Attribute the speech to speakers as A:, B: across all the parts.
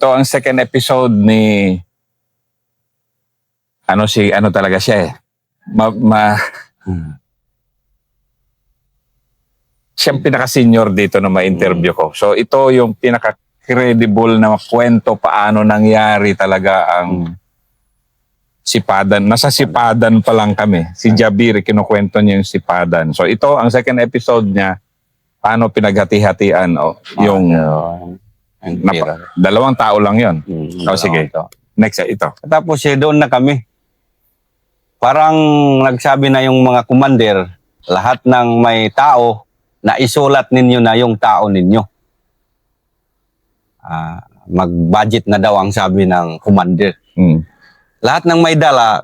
A: ito ang second episode ni ano talaga siya eh. Siya ang pinaka-senior dito na ma-interview ko. So ito yung pinaka-credible na kwento paano nangyari talaga ang sipadan. Nasa sipadan pa lang kami. Si Jabir, kinukwento niya yung sipadan. So ito, ang second episode niya, paano pinaghati-hatian yung dalawang tao lang yon. Sige. Next, ito.
B: Tapos doon na kami. Parang nagsabi na yung mga commander, lahat ng may tao, na isulat ninyo na yung tao ninyo. Mag-budget na daw ang sabi ng commander. Lahat ng may dala,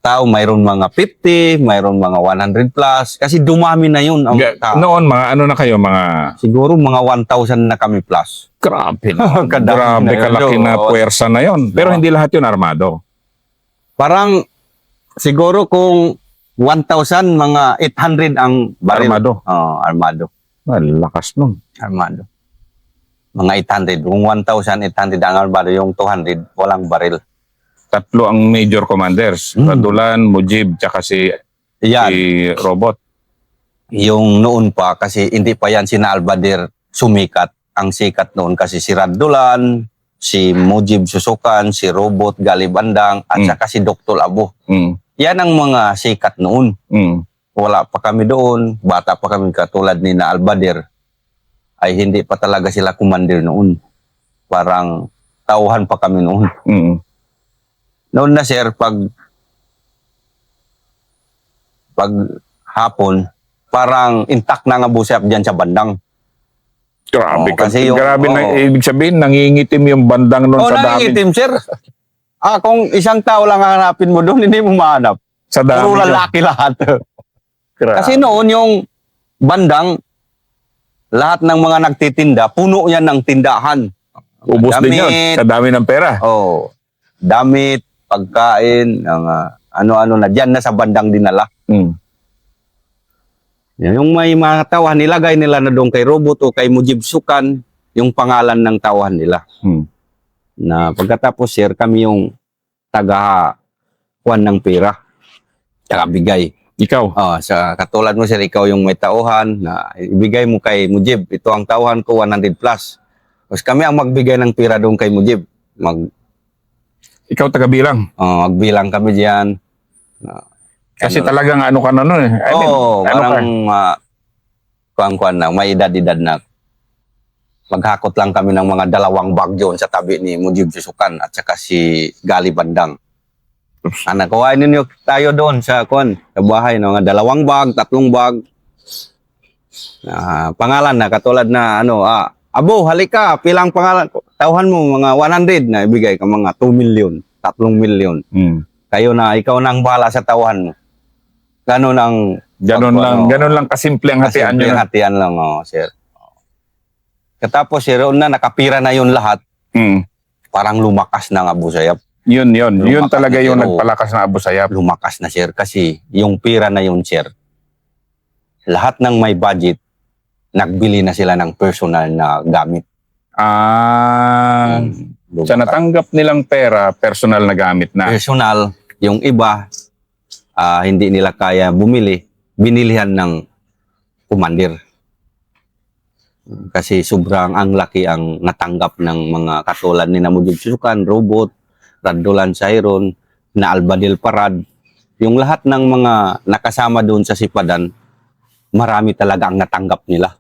B: tao, mayroon mga 50, mayroon mga 100 plus, kasi dumami na yun ang tao.
A: Noon, mga ano na kayo, mga...
B: Siguro mga 1,000 na kami plus.
A: Grabe na. Grabe kalaki na puwersa na yun. Pero hindi lahat yun armado.
B: Parang siguro kung 1,000, mga 800 ang baril.
A: Armado?
B: Armado.
A: Lakas nun.
B: Armado. Mga 800. Kung 1,800 ang armado, yung 200, walang baril.
A: Tatlo ang major commanders. Radulan, Mujib, tsaka si Robot.
B: Yung noon pa, kasi hindi pa yan sina Albadir sumikat. Ang sikat noon kasi si Radulan, si Mujib Susukan, si Robot, Galibandang, at saka si Dr. Abo. Yan ang mga sikat noon. Wala pa kami doon, bata pa kami katulad ni na Albadir, ay hindi pa talaga sila commander noon. Parang tauhan pa kami noon. Noon na sir, pag hapon, parang intact na nga Abu Sayyaf dyan sa bandang.
A: Grabe ibig sabihin, nangingitim yung bandang noon sa dami.
B: Nangingitim sir. Kung isang tao lang hanapin mo doon, hindi mo mahanap.
A: Sa dami.
B: Puro lalaki lahat. Kasi noon yung bandang, lahat ng mga nagtitinda, puno yan ng tindahan.
A: Ubus din yun, sa dami ng pera.
B: Damit, pagkain, ano-ano na dyan na sa bandang dinala. Yung may mga tauhan, nilagay nila na doon kay Robot o kay Mujib Sukan, yung pangalan ng tauhan nila. Na pagkatapos sir, kami yung taga-kuan ng pera. Taga-bigay.
A: Ikaw?
B: Sa katulad mo sir, ikaw yung may tauhan na ibigay mo kay Mujib. Ito ang tauhan ko, 100 plus. Tapos kami ang magbigay ng pera doon kay Mujib.
A: Ikaw taga-bilang?
B: Magbilang kami diyan.
A: Kasi talagang ano ka na nun eh.
B: Parang na, may edad-edad na. Maghakot lang kami ng mga 2 bag doon sa tabi ni Mujib Susukan at saka si Gali Bandang. Kuhain ninyo tayo doon sa bahay, no? 2 bag, 3 bag. Pangalan na, katulad na Abo, halika, pilang pangalan. Tauhan mo mga 100 na ibigay ka mga 2 million, 3 million. Kayo na, ikaw na ang bahala sa tauhan mo. Ganun lang kasimple ang hatian nyo. Kasimple hatian lang, sir. Katapos, sir, na nakapira na yun lahat. Parang lumakas na Abu Sayyaf.
A: Yun talaga yung nagpalakas na Abu Sayyaf.
B: Lumakas na, sir, kasi yung pira na yun, sir, lahat ng may budget, nagbili na sila ng personal na gamit.
A: Sa natanggap nilang pera, personal na gamit na.
B: Personal, yung iba, hindi nila kaya bumili, binilihan ng commander. Kasi sobrang ang laki ang natanggap ng mga katulad ni Mujib Susukan, Robot, Radulan Sayron, na Albadil Parad. Yung lahat ng mga nakasama doon sa sipadan, marami talaga ang natanggap nila.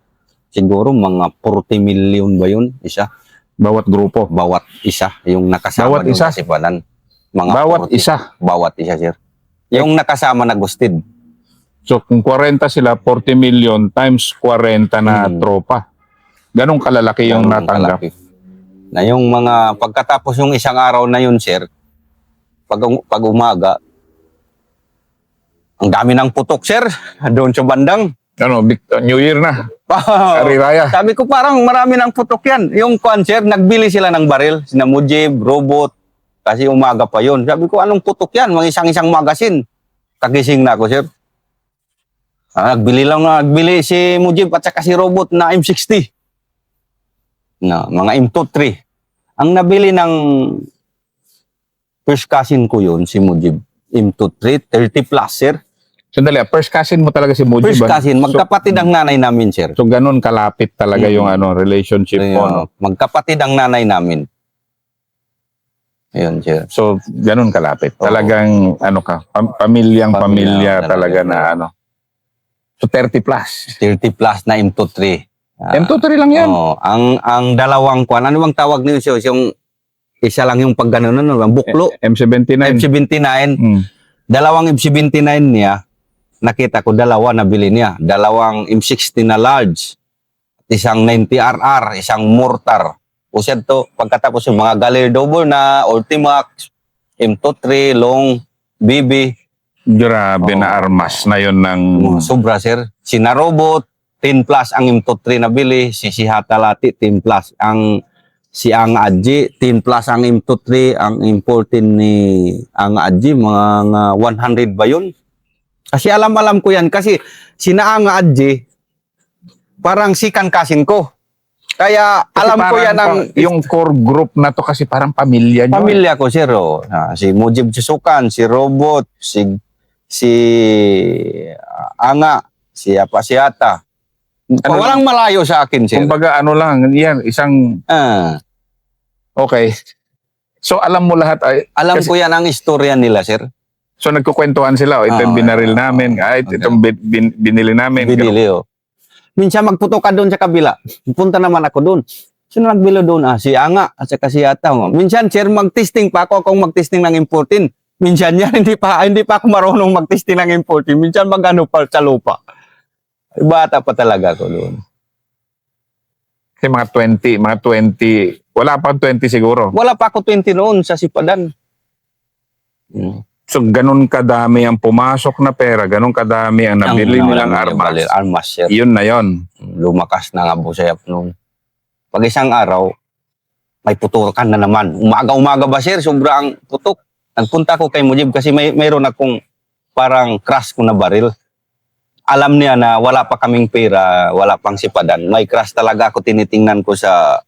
B: Siguro mga 40 million ba yun? Isa.
A: Bawat grupo?
B: Bawat isa. Yung nakasama doon sa sipadan.
A: Bawat isa?
B: Bawat isa, sir. Yung nakasama na gusted.
A: So kung 40 sila, 40 million times 40 na tropa. Ganong kalalaki yung natanggap.
B: Na yung mga pagkatapos yung isang araw na yun, sir, pag umaga, ang dami ng putok, sir, doon sa bandang.
A: New Year na. Ariraya.
B: Sabi ko parang marami ng putok yan. Yung sir, nagbili sila ng baril. Sina Mujib, Robot, kasi umaga pa yun. Sabi ko, anong putok yan? Mga isang magasin. Kagising na ako, sir. Nagbili si Mujib at saka si Robot na M60. Mga M23. Ang nabili ng first cousin ko yun, si Mujib, M23, 30 plus, sir.
A: Sandali, first cousin mo talaga si Mujib.
B: First
A: ah?
B: cousin, magkapatid ang nanay namin, sir.
A: So, ganun kalapit talaga yung relationship mo, no?
B: Magkapatid ang nanay namin. Ayun, sir.
A: So, ganun kalapit.
B: Oo.
A: Talagang, pamilyang pamilya
B: Pamilya
A: talaga
B: talaga.
A: na So, 30 plus.
B: 30 plus na M23.
A: M23 lang yan.
B: Oo. Ang dalawang kwan, ano bang tawag niyo siya? Yung isa lang yung pagganon, buklo.
A: M79.
B: M79.
A: Mm.
B: Dalawang M79 niya, nakita ko dalawa nabili niya. Dalawang M60 na large. Isang 90RR, isang mortar. O siya to, pagkatapos yung mga Galer Double na Ultimax, M23, Long, BB.
A: Grabe na
B: Oo.
A: armas na yun ng...
B: Sobra, sir. Si Narobot, 10 plus ang M23 nabili. Si Hatalati, 10 plus. Si Ang Adji, 10 plus ang M23. Ang M14 ni Ang Adji, mga 100 ba yun? Kasi alam ko yan. Kasi si Ang Adji, parang sikan kasin ko. Kaya
A: Kasi
B: alam ko
A: parang
B: yan ang
A: yung core group na to kasi parang pamilya nyo.
B: pamilya ko, sir. Oh. Si Mujib Susukan, si Robot, si Anga, si Ata. Walang malayo sa akin, sir.
A: Kumbaga lang, yan, isang... Okay. So alam mo lahat,
B: Alam ko yan ang istorya nila, sir.
A: so nagkukwentuhan sila, ito yung binaril namin, itong binili namin.
B: Binili, oh. Minsan magputo ka doon sa kabila. Punta naman ako doon. Sino nagbilo doon? Si Anga at saka si Ata. Minsan, sir, mag-testing pa ako kung mag-testing ng M14. Minsan yan, hindi pa ako marunong mag-testing ng M14. Minsan mag-ano pa sa lupa. Bata pa talaga ako doon.
A: Kasi mga 20, wala pang 20 siguro.
B: Wala pa ako 20 noon sa Sipadan.
A: So ganun kadami ang pumasok na pera, ganun kadami ang nabili nilang armas.
B: Armas, sir.
A: Yun na yun.
B: Lumakas na nga busayap nung. Pag isang araw, may putukan na naman. Umaga ba, sir? Sobrang putok. Nagpunta ko kay Mujib kasi mayroon akong parang crush ko na baril. Alam niya na wala pa kaming pera, wala pang Sipadan. May crush talaga ako, tinitingnan ko sa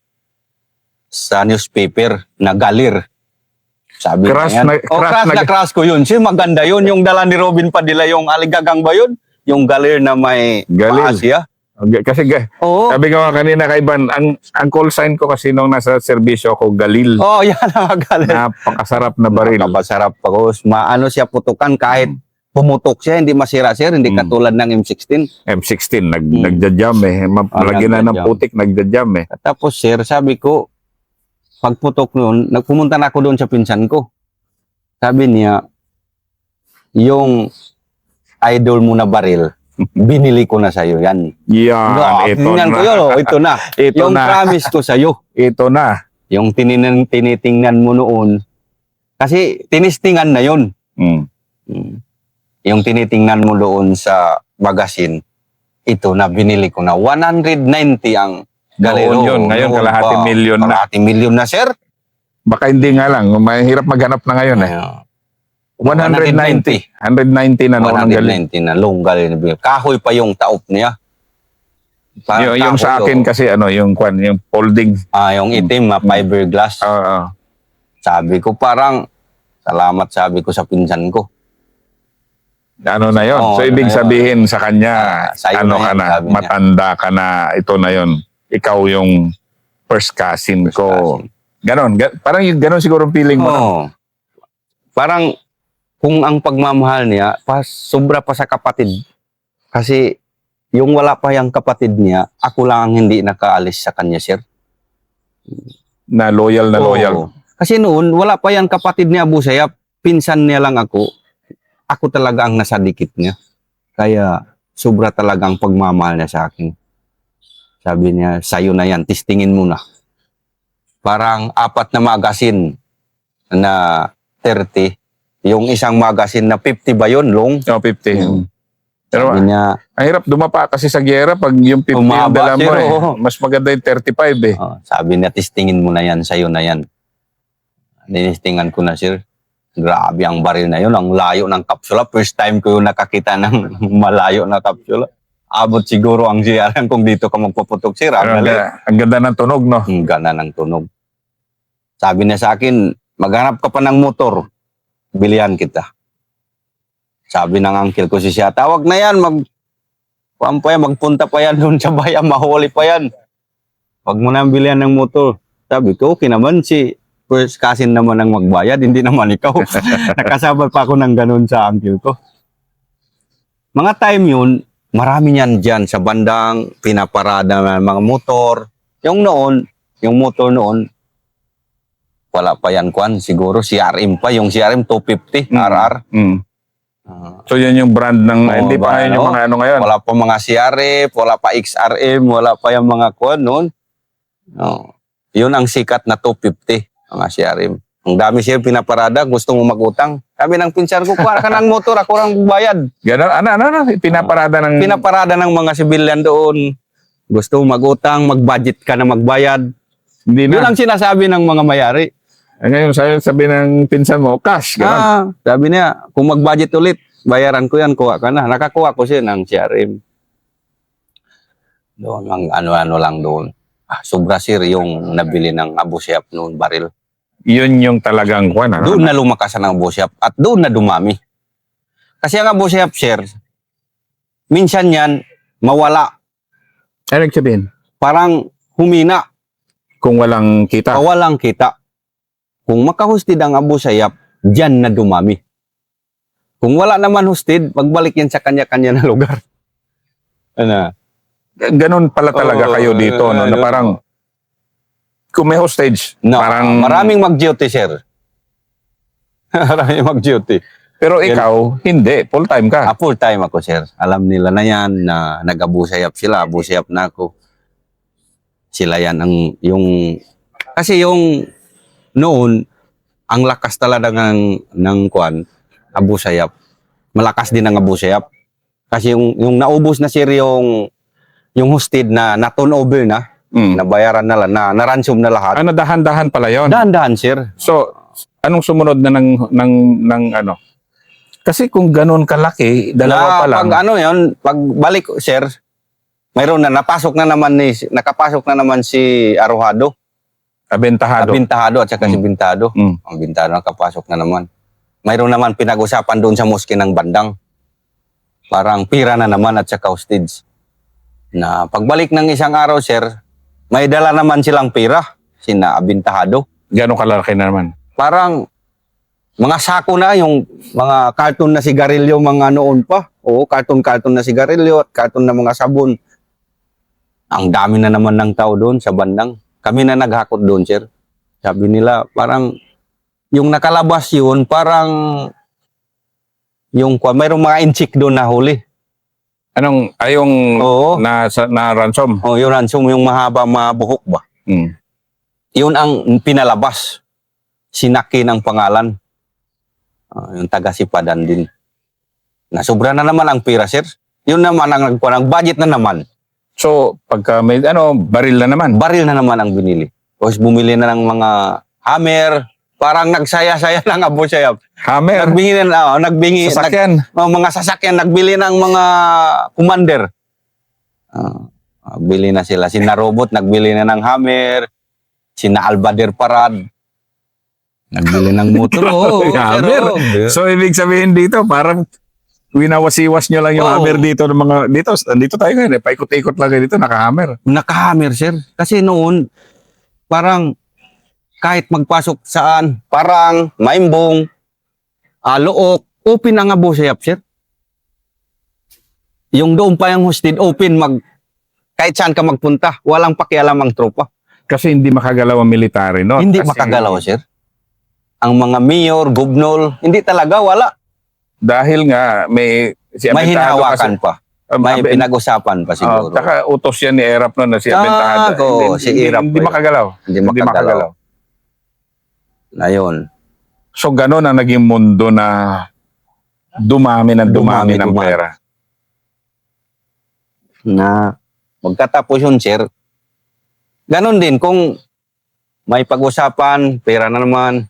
B: newspaper na Galir. Sabi
A: Crush
B: niya yan.
A: na-
B: Crush na crush ko yun. Siya maganda yun. Yung dala ni Robin Padilla, yung aligagang ba yun? Yung Galir na may
A: Galir.
B: Asia.
A: Okay, kasi
B: Oo.
A: sabi ko nga kanina kay Ivan, ang call sign ko kasi nung nasa serbisyo ako, Galil.
B: Oh, yan ang Galir.
A: Napakasarap na baril.
B: Napakasarap ako. Maano siya putukan kahit pumutok siya, hindi masira, sir. Hindi katulad ng M16.
A: M16, nagja-jam eh. Malagyan na ng
B: nagja-jam.
A: putik, nagja-jam eh.
B: Tapos, sir, sabi ko, pagputok noon, nagpumunta na ako doon sa pinsan ko. Sabi niya, yung idol mo na baril, binili ko na sa'yo yan.
A: Yan, ito
B: Tingnan
A: na.
B: ko yun, ito na.
A: Ito
B: Yung
A: na.
B: promise ko sa'yo.
A: Ito na.
B: Yung tinitingnan mo noon. Kasi tinistingan na yun.
A: Mm.
B: Yung tinitingnan mo doon sa magasin, ito na binili ko na. 190 ang galero.
A: Noon yun. Ngayon,
B: Noon
A: kalahati
B: pa.
A: milyon na.
B: Kalahati milyon na, sir.
A: Baka hindi nga lang. Mahirap maghanap na ngayon eh. 190. 190 na noon ang galing.
B: 190 na long galero. Kahoy pa yung taop niya.
A: Yung sa
B: kahoy,
A: akin
B: oh.
A: kasi yung folding.
B: Yung itim, fiberglass. Sabi ko parang, salamat sabi ko sa pinsan ko.
A: Ano na yon?
B: Oo,
A: So ibig
B: ano na yun.
A: sabihin sa kanya,
B: sa'yo
A: ano
B: na
A: ka
B: yun,
A: na,
B: sabi niya.
A: matanda ka na, ito na yon. Ikaw yung first cousin ko. Ganon. Parang yung ganon siguro ang feeling mo. No?
B: Oo. Parang kung ang pagmamahal niya, sobra pa sa kapatid. Kasi yung wala pa yung kapatid niya, ako lang ang hindi nakaalis sa kanya, sir.
A: Na loyal na loyal.
B: Oo. Kasi noon, wala pa yung kapatid niya, Abu Sayyaf. Pinsan niya lang ako. Ako talaga ang nasa dikit niya. Kaya sobra talaga ang pagmamahal niya sa akin. Sabi niya, sa'yo na yan, testingin mo na. Parang 4 na magasin na 30. Yung isang magasin na 50 ba yun, long?
A: 50. Pero
B: Sabi niya,
A: ang hirap dumapa kasi sa giyera pag yung 50 yung
B: Umaba,
A: dala mo
B: sir,
A: eh.
B: oo.
A: Mas maganda yung 35 eh.
B: sabi niya, testingin mo na yan, sa'yo na yan. Tinistingan ko na, sir. Grabe ang baril na yun, ang layo ng kapsula. First time ko yung nakakita ng malayo na kapsula. Abot siguro ang siyaran kung dito ka magpaputok, sir.
A: Pero ang ganda ng tunog, no?
B: Ang gana ng tunog. Sabi niya sa akin, maghanap ka pa ng motor, bilihan kita. Sabi ng uncle ko si siya, tawag na yan, magpunta pa yan doon sa bayan, mahuli pa yan. Wag mo na bilihan ng motor. Sabi ko, okay naman, si first cousin naman ang magbayad, hindi naman ikaw. Nakasabay pa ako ng ganun sa uncle ko. Mga time yun, marami niyan dyan sa bandang pinaparada ng mga motor. Yung motor noon, wala pa yan, Kwan. Siguro CRM pa, yung CRM 250, RR.
A: Mm. So yan yung brand ng, hindi pa ngayon yung mga ano ngayon.
B: Wala pa mga CRF, wala pa XRM, wala pa yung mga Kwan noon. Yun ang sikat na 250, mga CRM. Ang dami siya pinaparada, gusto mo magutang. Sabi ng pinsan ko, kuha ka ng motor, ako lang bayad.
A: Ganon, ano, pinaparada ng
B: mga sibilyan doon. Gusto mo magutang, mag-budget ka na magbayad.
A: Hindi
B: Yun
A: na.
B: ang sinasabi ng mga mayari.
A: Ngayon, sabi ng pinsan mo, cash, ganon.
B: Sabi niya, kung mag-budget ulit, bayaran ko yan, kuha ka na. Nakakuha ko siya ng CRM. Doon, ang ano-ano lang doon. Sobra sir yung nabili ng Abu Sayyaf noon, baril.
A: Yun yung talagang kwan, ano?
B: Doon na lumakas ang Abu Sayyaf at doon na dumami. Kasi ang Abu Sayyaf, sir, minsan yan, mawala.
A: Ano sabihin?
B: Parang humina.
A: Kung walang kita.
B: Walang kita. Kung makahustid ang Abu Sayyaf, dyan na dumami. Kung wala naman hustid, magbalik yan sa kanya-kanya na lugar. Ano?
A: Ganon pala talaga kayo dito, no? Na parang, kung may hostage,
B: No,
A: parang...
B: maraming mag-duty, sir. Maraming mag-duty.
A: Pero ikaw, hindi. Full-time ka.
B: Full-time ako, sir. Alam nila na yan na nag-Abu Sayyaf sila. Abu Sayyaf na ako. Sila yan ang yung... Kasi yung noon, ang lakas talaga ng Kwan, Abu Sayyaf. Malakas din ang Abu Sayyaf. Kasi yung naubos na, sir, yung hosted na turnover na, nabayaran na lang, na ransom na lahat.
A: Ano, dahan-dahan pala yun?
B: Dahan-dahan, sir.
A: So, anong sumunod na ng ano? Kasi kung ganun kalaki, dalawa pa lang.
B: Pag ano yun, pag balik, sir, mayroon na, nakapasok na naman si Arojado. Abintahado at saka si Bintado. Ang Bintado nakapasok na naman. Mayroon naman pinag-usapan doon sa moske ng bandang. Parang pira na naman at saka hostage. Na pagbalik ng isang araw, sir, may dala naman silang pira, sina Abintahado.
A: Gano'ng kalalaki na naman?
B: Parang mga sako na, yung mga karton na sigarilyo, mga noon pa. Oo, karton-karton na sigarilyo at karton na mga sabon. Ang dami na naman ng tao doon sa bandang. Kami na naghakot doon, sir. Sabi nila, parang yung nakalabas yun, parang mayroong mga inchik doon na huli.
A: Anong, yung
B: Oo.
A: na ransom?
B: Oh, yung ransom, yung mahaba, mabuhok ba? Yun ang pinalabas. Sinaki ng pangalan. Yung taga-Sipadan din. Nasobra na naman ang pira, sir. Yun naman ang budget na naman.
A: So, pagka may baril na naman.
B: Baril na naman ang binili. Tapos bumili na ng mga hammer. Parang nagsaya-saya ng Abu Sayyaf.
A: Hammer? Sasakyan?
B: Mga sasakyan. Nagbili ng mga commander. Bili na sila. Sina Robot, nagbili na ng hammer. Sina Albader Parad. Nagbili ng motor.
A: Hammer? So, ibig sabihin dito, parang winawasiwas nyo lang yung hammer dito ng mga... Dito tayo ngayon, paikot-ikot lang dito, naka-hammer.
B: Naka-hammer, sir. Kasi noon, parang kahit magpasok saan, parang, Maimbong, Look, open ang Abu Sayyaf, sir. Yung doon pa yung hosted, open, kahit saan ka magpunta, walang pakialam ang tropa.
A: Kasi hindi makagalaw ang military, no?
B: Hindi
A: Kasi
B: makagalaw, sir. Ang mga mayor, gubnol, hindi talaga, wala.
A: Dahil nga, may
B: hinahawakan pa. May pinag-usapan pa siguro.
A: Tsaka utos yan ni Erap noon na si Abentahado.
B: Si Erap.
A: Hindi makagalaw.
B: Hindi makagalaw. Ayun.
A: So, ganun ang naging mundo na dumami ng pera.
B: Na magkatapos yun, sir, ganun din, kung may pag-usapan, pera na naman,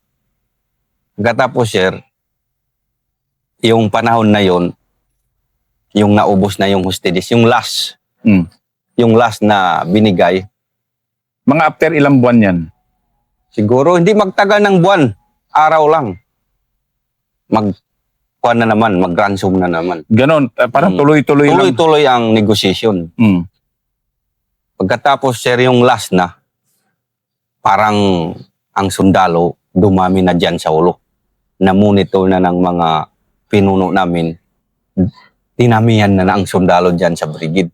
B: magkatapos, sir, yung panahon na yun, yung naubos na yung hostages, yung last, yung last na binigay.
A: Mga after ilang buwan yan?
B: Siguro hindi magtagal ng buwan, araw lang. Kuwan na naman, mag-ransom na naman.
A: Ganon, parang
B: Mm.
A: tuloy-tuloy lang.
B: Tuloy-tuloy ang negotiation.
A: Mm.
B: Pagkatapos, sir, yung last na, parang ang sundalo dumami na dyan sa ulo. Na-monitor na ng mga pinuno namin. Dinamihan na ang sundalo dyan sa brigade.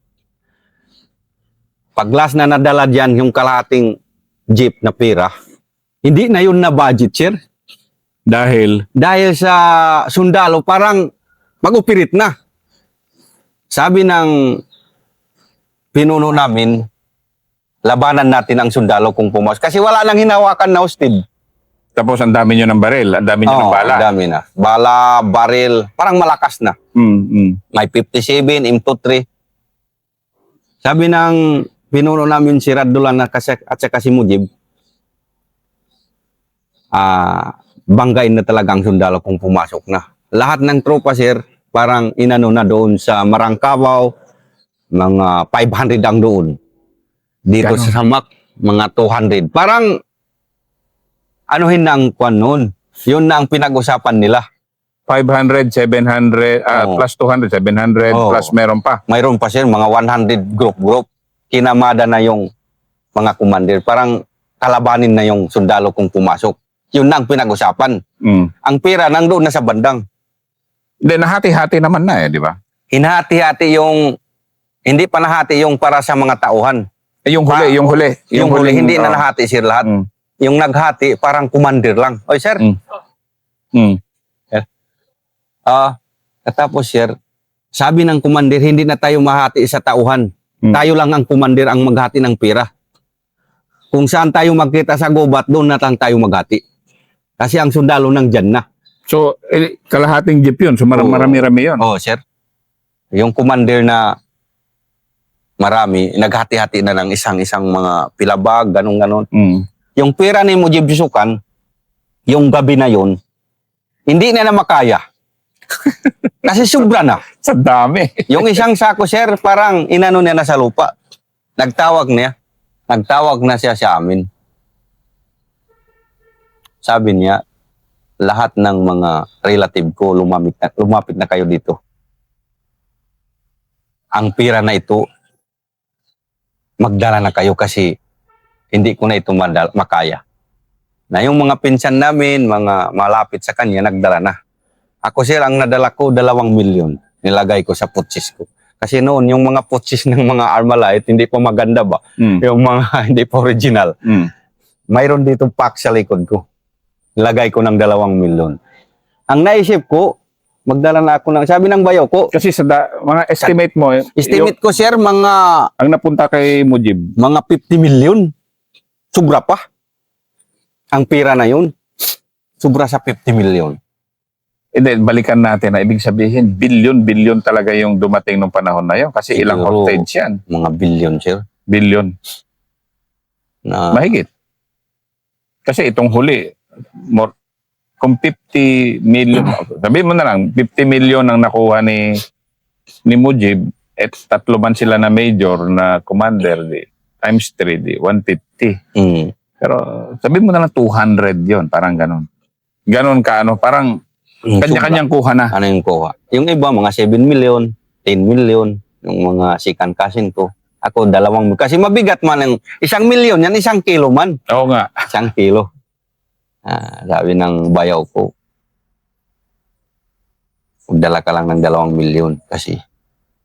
B: Pag last na nadala dyan yung kalahating jeep na pera, hindi na yun na budget, sir.
A: Dahil,
B: Dahil sa sundalo, parang mag-operate na. Sabi ng pinuno namin, labanan natin ang sundalo kung pumasok. Kasi wala nang hinawakan na hostage.
A: tapos ang dami nyo ng baril, ang dami nyo ng bala.
B: Ang dami na. Bala, baril, parang malakas na. May 57, M23. Sabi ng pinuno namin si Radulan at saka si Mujib, banggain na talaga ang sundalo kung pumasok na. Lahat ng tropa, sir, parang inano na doon sa Marangkabaw, mga 500 ang doon. Dito
A: Ganon.
B: sa Samak, mga 200. Parang, anuhin na ang kwan noon. Yun na ang pinag-usapan nila.
A: 500, 700,
B: Oo.
A: plus 200, 700,
B: Oo.
A: plus meron pa.
B: Mayroon pa, sir, mga 100 group. Kinamada na yung mga commander. Parang kalabanin na yung sundalo kung pumasok. Yun na ang pinag-usapan.
A: Mm.
B: Ang pera nandoon na sa bandang.
A: Hindi, nahati-hati naman na di ba?
B: Hinahati-hati yung, hindi pa nahati yung para sa mga tauhan.
A: Yung huli, yung huli.
B: Yung huli, hindi na
A: oh.
B: nahati, sir, lahat.
A: Mm.
B: Yung naghati, parang commander lang. Oy, sir.
A: Mm. Mm.
B: Katapos, sir, sabi ng commander, hindi na tayo mahati sa tauhan.
A: Mm.
B: Tayo lang ang commander ang maghati ng pera. Kung saan tayo magkita sa gubat, doon na lang tayo maghati. Kasi ang sundalo nang dyan na.
A: So, kalahating jeep yun. So, marami-rami yun.
B: Oh, sir. Yung commander na marami, naghati-hati na ng isang-isang mga pilabag, ganun-ganon.
A: Mm.
B: Yung pera ni Mujib Yusukan, yung gabi na yun, hindi na makaya. Kasi sobra na.
A: Sa dami.
B: Yung isang sako, sir, parang inano niya na sa lupa. Nagtawag na siya sa amin. Sabi niya, lahat ng mga relative ko lumapit na kayo dito. Ang pera na ito, magdala na kayo kasi hindi ko na ito makaya. Na yung mga pinsan namin, mga malapit sa kanya, nagdala na. Ako, sir, ang nadala ko, 2 milyon. Nilagay ko sa putsis ko. Kasi noon, yung mga putsis ng mga Armalite, hindi pa maganda ba?
A: Mm.
B: Yung mga hindi pa original.
A: Mm.
B: Mayroon dito pack sa likod ko. Nilagay ko ng 2 milyon. Ang naisip ko, magdala na ako ng, sabi ng bayaw ko,
A: Kasi sa mga estimate mo,
B: estimate ko, sir, mga
A: ang napunta kay Mujib,
B: 50 milyon. Sobra pa. Ang pera na yun, sobra sa 50 milyon.
A: hindi, balikan natin na ibig sabihin, billion talaga yung dumating nung panahon na yun. Kasi ilang
B: Siguro,
A: hostage yan.
B: Mga bilyon, sir.
A: Billion.
B: Na,
A: Mahigit. Kasi itong huli, kung 50 million, sabihin mo na lang, 50 million ang nakuha ni Mujib, at 3 man sila na major na commander, times 3, 150. Pero sabihin mo na lang 200 yon, parang ganon. Ganon ka, parang kanya-kanyang kuha na.
B: Ano yung kuha? Yung iba, mga 7 million, 10 million, yung mga second cousin ko. Ako, 2 million. Kasi mabigat man ang 1 milyon, yan 1 kilo man.
A: Oo nga.
B: 1 kilo. Sabi ng bayaw ko, magdala ka lang ng 2 milyon. Kasi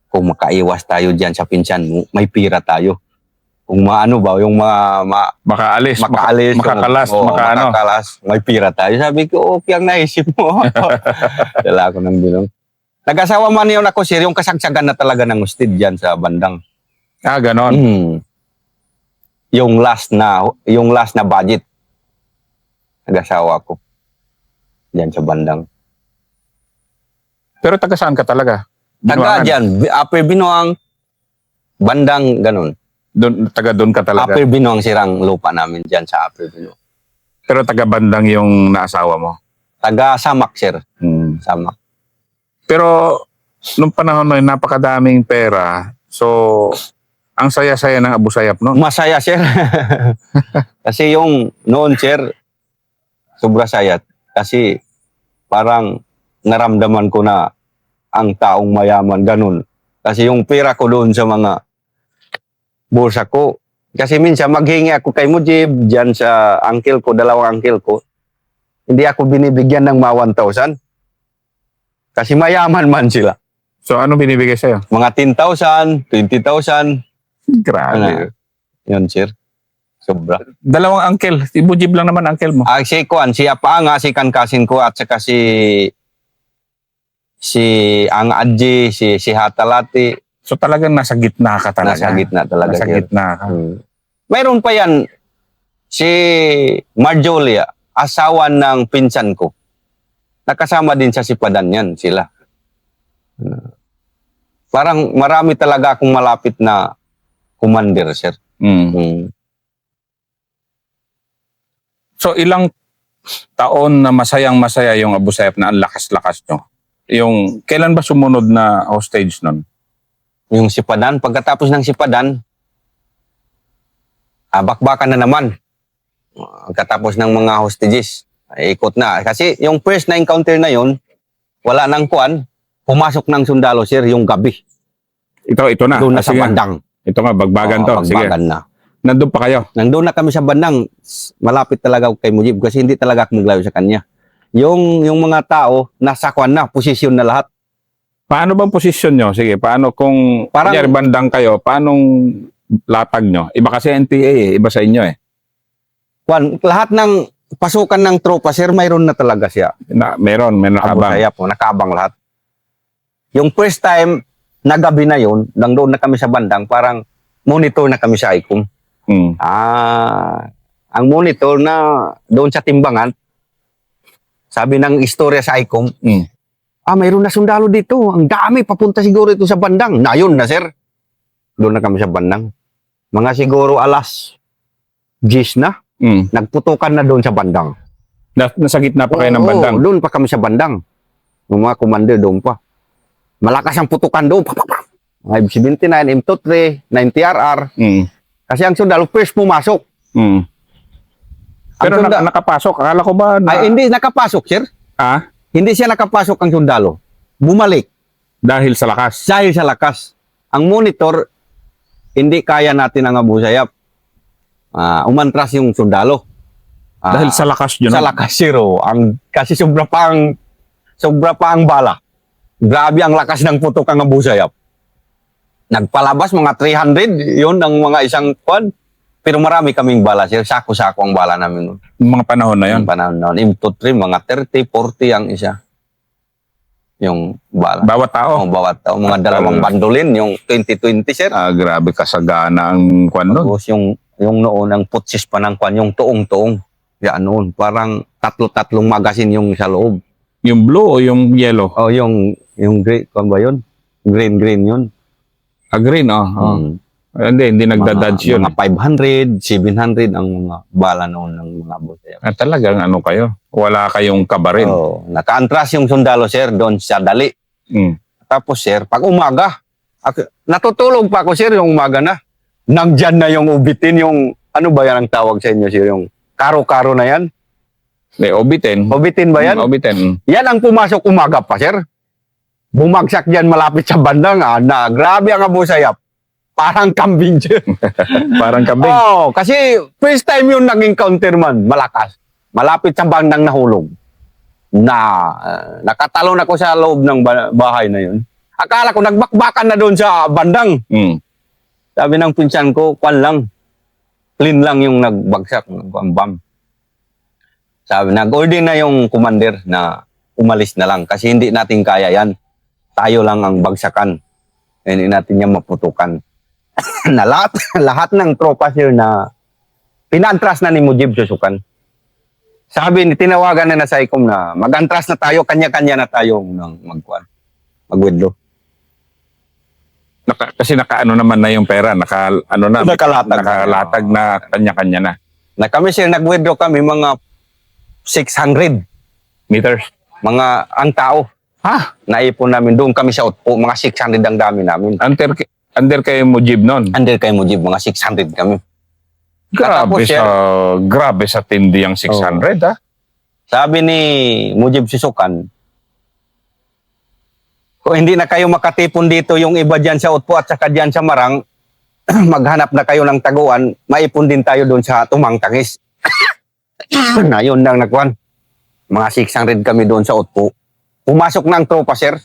B: kung makaiwas tayo dyan sa pinsan mo, may pira tayo. Kung maano ba, yung
A: Makaalis,
B: makaalis,
A: makakalas,
B: makakalas, may pira tayo. Sabi ko, okay ang naisip mo. Dala ko ng bilong. Nag-asawa man yun ako, sir, yung kasagsagan na talaga ng hosted dyan sa bandang.
A: Ganon.
B: Yung last na budget. Nag-asawa ko. Dyan sa bandang.
A: Pero taga saan ka talaga?
B: Taga
A: Binuangan?
B: dyan, Upper Binuang, bandang ganun.
A: Taga doon ka talaga.
B: Upper Binuang, sirang lupa namin dyan sa Upper Binuang.
A: Pero taga bandang yung naasawa mo.
B: Taga Samak, sir. Samak.
A: Pero nung panahon na yun, napakadaming pera. So, Ang saya-saya ng Abu Sayyaf noon.
B: Masaya, sir. Kasi yung noon, sir, sobra saya. Kasi parang naramdaman ko na ang taong mayaman, ganun. Kasi yung pera ko doon sa mga bulsa ko. Kasi minsan maghingi ako kay Mujib, dyan sa uncle ko, dalawang uncle ko. Hindi ako binibigyan ng mga 1,000. Kasi mayaman man sila.
A: So ano binibigay sa'yo?
B: Mga 10,000, 20,000.
A: Grabe.
B: Yun, sir. Sobra.
A: Dalawang uncle. Si Mujib lang naman uncle mo.
B: Si Kuan, si Apanga, si Kankasin ko, at saka si Ang Adji, si Hatalati.
A: So talagang nasa gitna ka talaga.
B: Nasa gitna talaga.
A: Nasa
B: sir.
A: gitna ka.
B: Mayroon pa yan, si Marjolia, asawa ng pinsan ko. Nakasama din sa Sipadan yan, sila. Parang marami talaga akong malapit na commander, sir.
A: So ilang taon na masayang-masaya yung Abu Sayyaf na ang lakas-lakas nyo? Yung, kailan ba sumunod na hostage nun?
B: Yung Sipadan, pagkatapos ng Sipadan, bakbakan na naman. Pagkatapos ng mga hostages, ikot na. Kasi yung first na encounter na yun, wala nang kuan, pumasok ng sundalo, sir, yung gabi.
A: Ito na.
B: Doon na sa
A: Sige.
B: bandang.
A: Ito nga, bagbagan to. Sige.
B: Bagbagan na.
A: Nandun pa kayo.
B: Nandun na kami sa bandang, malapit talaga ako kay Mujib kasi hindi talaga ako maglayo sa kanya. Yung mga tao, nasa kuan na, posisyon na lahat.
A: Paano bang posisyon nyo? Sige, paano kung kunyari, bandang kayo, paanong latag nyo? Iba kasi NPA iba sa inyo eh.
B: Kuan, lahat ng pasukan ng tropa, sir, mayroon na talaga siya.
A: Meron
B: Abu
A: abang.
B: Sayyaf po, nakaabang lahat. Yung first time, na gabi na yun, nang doon na kami sa bandang, parang monitor na kami sa ICOM. Ang monitor na doon sa timbangan, sabi ng istorya sa ICOM, mayroon na sundalo dito. Ang dami, papunta siguro ito sa bandang. Na yun na, sir. Doon na kami sa bandang. Mga siguro alas 10 na. Nagputukan na doon sa bandang.
A: Nasa gitna pa kayo ng bandang?
B: Doon pa kami sa bandang. Yung mga commander doon pa. Malakas ang putukan doon. 579, M23, 90RR. Kasi ang sundalo first pumasok.
A: Pero nakapasok. Akala ko ba
B: Ay, hindi nakapasok, sir. Hindi siya nakapasok ang sundalo. Bumalik.
A: Dahil sa lakas?
B: Dahil sa lakas. Ang monitor, hindi kaya natin ang Abu Sayyaf. Umantras yung sundalo.
A: Dahil sa lakas yun?
B: Sa lakas, zero. Kasi sobra pa ang bala. Grabe ang lakas ng putok ang Abu Sayyaf. Nagpalabas mga 300, yun ang mga isang kwan. Pero marami kaming bala, sir. Sako-sako ang bala namin noon.
A: Mga panahon na yun?
B: Yung panahon noon. M23, mga 30, 40 ang isa. Yung bala.
A: Bawat tao?
B: Bawat tao. Mga dalawang bandolin, yung 2020, sir.
A: Grabe kasagana ang kwan nun.
B: Tapos yung noon, ang putsis pa ng kwan, yung tuong-tuong. Yan noon. Parang tatlo-tatlong magasin yung sa loob.
A: Yung blue o yung yellow?
B: Yung green, kwan ba yun? Green yun.
A: Green, Hindi nagda-dodge yun.
B: Mga 500, 700 ang mga bala noon ng mga Abu Sayyaf.
A: Talagang ano kayo? Wala kayong kabarin?
B: Naka-antras yung sundalo, sir, doon sa dali. Tapos, sir, pag umaga, natutulog pa ako, sir, yung umaga na. Nandyan na yung ubitin, yung, ano ba yan ang tawag sa inyo, sir? Yung karo-karo na yan?
A: Obitin.
B: Obitin ba yan?
A: Obitin.
B: Yan ang pumasok umaga pa, sir. Bumagsak dyan malapit sa bandang, na grabe ang Abu Sayyaf. Parang kambing, sir.
A: Parang kambing?
B: Kasi first time yun nag-encounter man, malakas. Malapit sa bandang nahulog. Nakatalon ako sa loob ng bahay na yun. Akala ko nagbakbakan na doon sa bandang. Sabi ng pinsan ko, kwan lang. Clean lang yung nagbagsak, bomb. Sabi, nag-order na yung commander na umalis na lang kasi hindi natin kaya yan. Tayo lang ang bagsakan. Hindi natin yan maputukan. Na lahat ng tropa, sir, na pinantras na ni Mujib susukan. Sabi, tinawagan na sa ICOM na mag-antras na tayo, kanya-kanya na tayo mag-widlo.
A: Kasi nakaano naman na yung pera, nakalatag na kanya-kanya na.
B: Na kami, sir, nag-widlo kami mga 600
A: meters.
B: Mga ang tao. Naipon namin doon kami sa Utpo, mga 600 ang dami namin.
A: Under kay Mujib nun.
B: Under kay Mujib, mga 600 kami.
A: Grabe
B: Tapos,
A: grabe sa tindi ang 600 ha.
B: Sabi ni Mujib Sisukan, kung hindi na kayo makatipon dito yung iba dyan sa Utpo at saka dyan sa Marang, maghanap na kayo ng taguan, maipon din tayo doon sa Tumangtangis. Na yun lang nagkuhan. Mga 600 kami doon sa Utpo. Pumasok ng tropa, sir.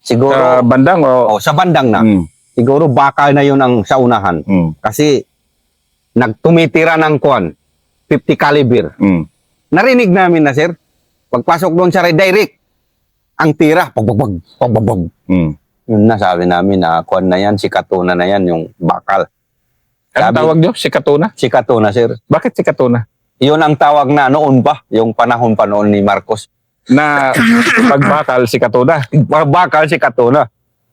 B: Siguro,
A: Sa bandang o...
B: sa bandang na.
A: Mm,
B: Siguro baka na yun ang sa unahan.
A: mm,
B: Kasi nagtumitira ng kuhan, 50 caliber.
A: mm.
B: Narinig namin na, sir. Pagpasok doon sa direct, ang tira, pagbabag, pagbabag.
A: Mm.
B: Yun na, sabi namin na kuhan na yan, si Katuna na yan, yung bakal.
A: Ano
B: Sabi-
A: tawag nyo? Si Katuna?
B: Si Katuna, sir.
A: Bakit si Katuna?
B: Yun ang tawag na noon pa, yung panahon pa noon ni Marcos.
A: Na pagbakal si Katuna.
B: Bakal si Katuna.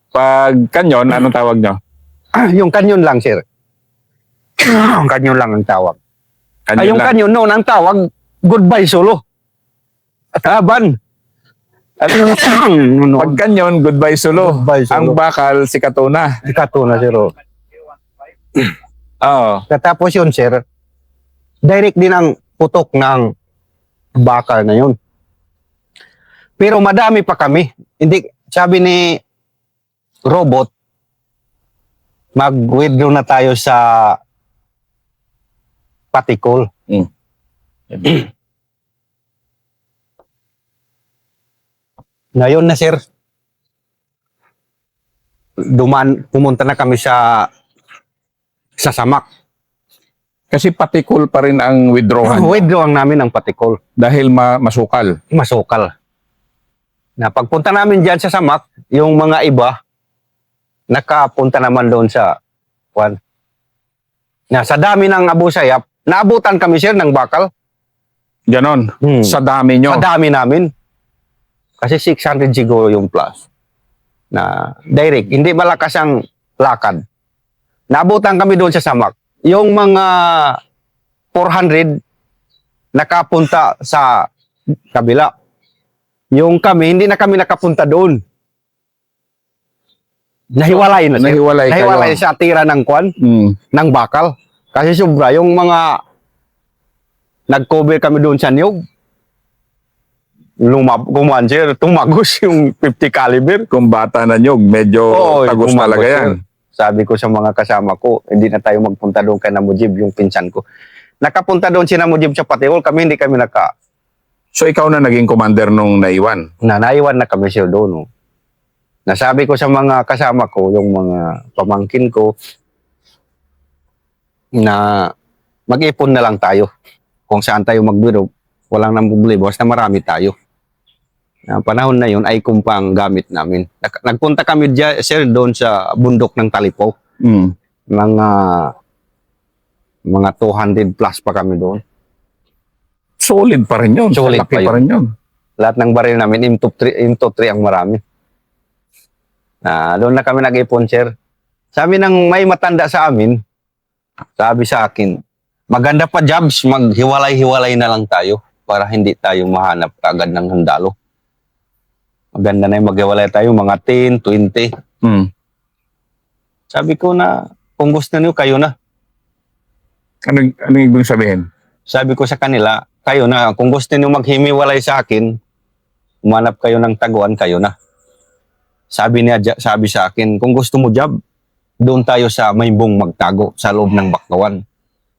A: Pag kanyon, anong tawag nyo?
B: Yung kanyon lang, sir. Yung kanyon lang ang tawag. Ay, yung
A: lang.
B: kanyon noon ang tawag, goodbye solo. Ban.
A: Pag kanyon, goodbye solo.
B: Goodbye solo.
A: Ang bakal si Katuna.
B: Si Katuna, sir. Oh.
A: Oo.
B: Katapos yun, sir, direct din ang putok ng bakal na yun. Pero madami pa kami. Hindi, sabi ni Robot, mag-withdraw na tayo sa Patikol.
A: Mm.
B: Ngayon na, sir, pumunta na kami sa Samak.
A: Kasi patikol pa rin ang withdrawal
B: Withdrawal namin ang Patikol.
A: dahil masukal.
B: Masukal. Na pagpunta namin diyan sa Samak, yung mga iba nakapunta naman doon sa Juan. Na sa dami ng Abu Sayyaf, naabutan kami, sir, ng bakal.
A: Ganon. Sa dami nyo.
B: Sa dami namin. Kasi 600 siguro yung plus. Na direct, hindi malakas ang lakad. Naabutan kami doon sa Samak. Yung mga 400 nakapunta sa kabila. Yung kami, hindi na kami nakapunta doon. Nahiwalay na, sir.
A: Nahiwalay kayo.
B: Nahiwalay sa tira ng kwan,
A: Mm.
B: ng bakal. Kasi sobra, yung mga nag-cover kami doon sa niyog, kumaan, sir, tumagos yung 50 caliber.
A: Kung bata na nyog, medyo
B: Oo,
A: tagos
B: tumagos,
A: talaga
B: sir.
A: yan.
B: Sabi ko sa mga kasama ko, hindi na tayo magpunta doon kay Namujib, yung pinsan ko. Nakapunta doon si Namujib sa Patikol, kami hindi kami
A: So ikaw na naging commander nung naiwan.
B: naiwan na kami sir doon. Oh. Nasabi ko sa mga kasama ko, yung mga pamangkin ko, na mag-ipon na lang tayo. Kung saan tayo magbiro, walang nang problema, basta marami tayo. Na panahon na yun, ay kumpang gamit namin. Nagpunta kami dyan, sir, doon sa bundok ng Talipaw.
A: Mm.
B: Mga 200 plus pa kami doon.
A: Solid pa rin yun.
B: Solid
A: Laki
B: pa yun.
A: pa rin yun.
B: Lahat ng baril namin, into 3 ang marami. Doon na kami nag-ipon, sir. Sabi ng may matanda sa amin, sabi sa akin, maganda pa jobs, maghiwalay-hiwalay na lang tayo para hindi tayo mahanap agad ng handalo. Maganda na yung maghiwalay tayo, mga 10, 20.
A: Mm.
B: Sabi ko na, kung gusto niyo, kayo na.
A: Anong ibig sabihin?
B: Sabi ko sa kanila, kayo na. Kung gusto niyo maghimiwalay sa akin, umanap kayo ng taguan, kayo na. Sabi sa akin, kung gusto mo job, doon tayo sa Maymbong magtago sa loob ng Bakkawan.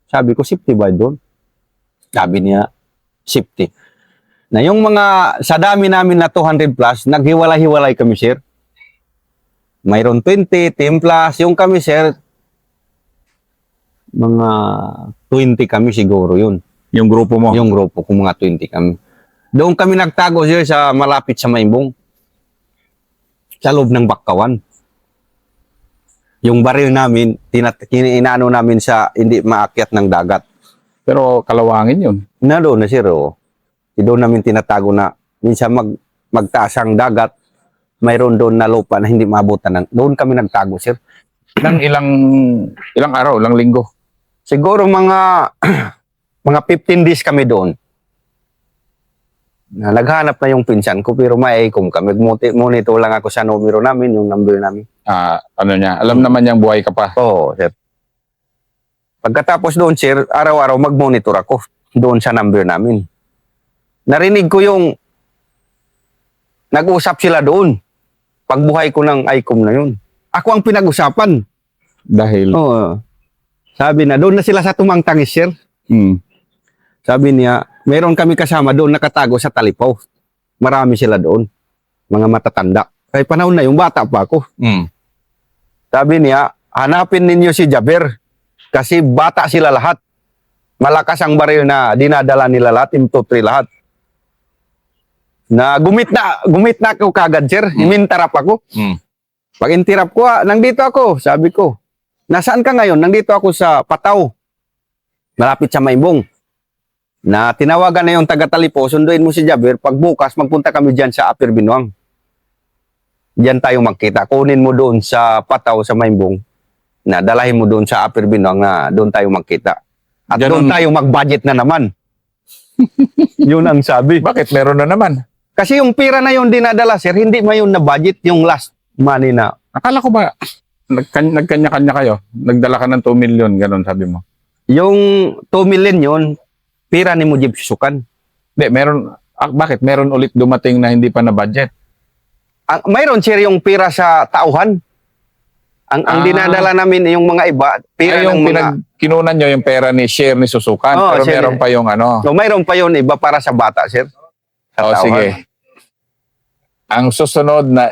B: Sabi ko, safety ba doon? Sabi niya, safety. Na yung mga, sa dami namin na 200 plus, naghiwalay-hiwalay kami, sir. Mayroon 20, 10 plus. Yung kami, sir, mga 20 kami siguro yun.
A: Yung grupo mo?
B: Yung grupo ko, mga 20 kami. Doon kami nagtago, sir, sa malapit sa Maymbong. Sa loob ng Bakkawan. Yung baril namin, inaano namin sa hindi maakyat ng dagat.
A: Pero kalawangin yun.
B: Na doon na, sir, oh. Doon namin tinatago na minsan magtaas ang dagat, mayroon doon na lupa na hindi maabutan. Doon kami nagtago, sir.
A: Ilang araw, ilang linggo.
B: Siguro mga 15 days kami doon. Naghanap na yung pinsan ko pero may kami. Monitor lang ako sa numero namin, yung number namin.
A: ano niya, alam naman niyang buhay ka pa.
B: Oo, sir. Pagkatapos doon, sir, araw-araw mag-monitor ako doon sa number namin. Narinig ko yung nag-usap sila doon. Pagbuhay ko ng ICOM na yun. Ako ang pinag-usapan.
A: Dahil,
B: Oo. Sabi na, doon na sila sa Tumangtangis, sir. Sabi niya, meron kami kasama doon nakatago sa Talipaw. Marami sila doon. Mga matatanda. Kaya panahon na yung bata pa ako. Sabi niya, hanapin ninyo si Jaber. Kasi bata sila lahat. Malakas ang baril na dinadala nila lahat, M23 lahat. Na gumit na ako kagad, sir. Imintarap ako. Pag intirap ko, nandito ako, sabi ko. Nasaan ka ngayon? Nandito ako sa Pataw. Malapit sa Maimbong. Na tinawagan na yung taga-Talipo, sunduin mo si Jaber. Pag bukas, magpunta kami dyan sa Upper Binuang. Diyan tayo magkita. Kunin mo doon sa Pataw, sa Maimbong. Na dalahin mo doon sa Upper Binuang na doon tayo magkita. At
A: Ganun.
B: doon tayo mag-budget na naman. Yun ang sabi.
A: bakit meron na naman?
B: Kasi yung pira na yun dinadala, sir, hindi mo yun na-budget yung last money na.
A: Akala ko ba, nagkanya-kanya kayo? Nagdala ka ng 2 million, ganun sabi mo.
B: Yung 2 million yun, pira ni Mujib Susukan.
A: Hindi, meron, bakit? Meron ulit dumating na hindi pa na budget.
B: Mayroon, sir, yung pira sa tauhan. Ang dinadala namin yung mga iba, pira
A: Ay, yung
B: ng mga...
A: kinunan nyo yung pera ni share ni Susukan,
B: Oo,
A: pero
B: share
A: meron pa yung ano.
B: So, mayroon pa yun iba para sa bata, sir. Sa tauhan.
A: Sige. Ang susunod na